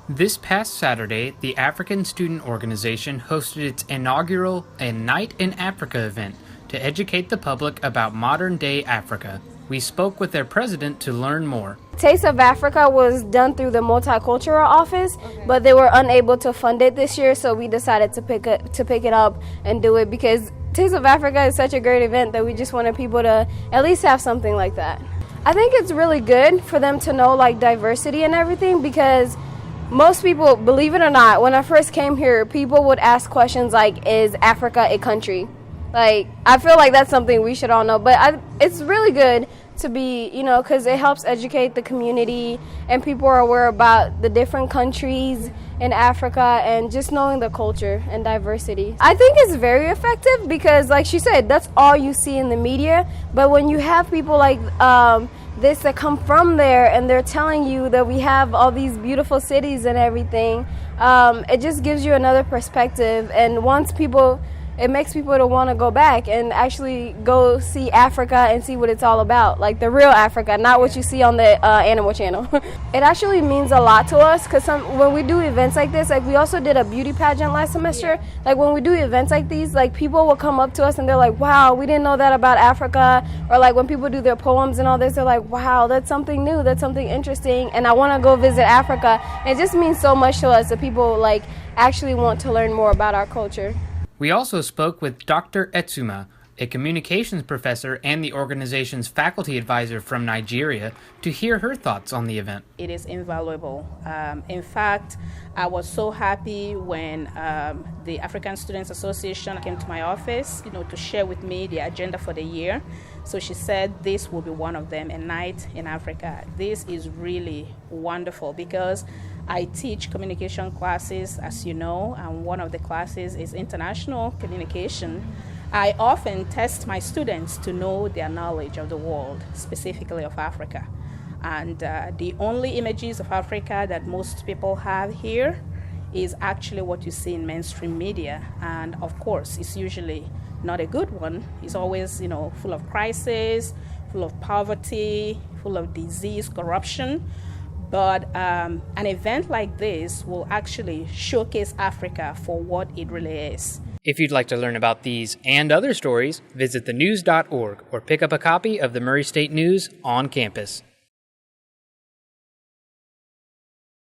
This past Saturday, the African Student Organization hosted its inaugural A Night in Africa event to educate the public about modern-day Africa. We spoke with their president to learn more. Taste of Africa was done through the Multicultural Office, but they were unable to fund it this year, so we decided to pick it up and do it because Taste of Africa is such a great event that we just wanted people to at least have something like that. I think it's really good for them to know like diversity and everything because most people, believe it or not, when I first came here, people would ask questions like, is Africa a country? Like, I feel like that's something we should all know, but it's really good to be, because it helps educate the community and people are aware about the different countries in Africa and just knowing the culture and diversity. I think it's very effective because, like she said, that's all you see in the media, but when you have people like this that come from there and they're telling you that we have all these beautiful cities and everything, it just gives you another perspective, and it makes people to want to go back and actually go see Africa and see what it's all about, like the real Africa, not what you see on the Animal Channel. It actually means a lot to us because when we do events like this, like we also did a beauty pageant last semester, like when we do events like these, like people will come up to us and they're like, wow, we didn't know that about Africa, or like when people do their poems and all this, they're like, wow, that's something new, that's something interesting, and I want to go visit Africa. It just means so much to us that people like actually want to learn more about our culture. We also spoke with Dr. Etsuma, a communications professor and the organization's faculty advisor from Nigeria, to hear her thoughts on the event. It is invaluable. In fact, I was so happy when the African Students Association came to my office, to share with me the agenda for the year. So she said this will be one of them, A Night in Africa. This is really wonderful because I teach communication classes, as you know, and one of the classes is international communication. I often test my students to know their knowledge of the world, specifically of Africa. And the only images of Africa that most people have here is actually what you see in mainstream media. And of course, it's usually not a good one. It's always, full of crisis, full of poverty, full of disease, corruption. But an event like this will actually showcase Africa for what it really is. If you'd like to learn about these and other stories, visit thenews.org or pick up a copy of the Murray State News on campus.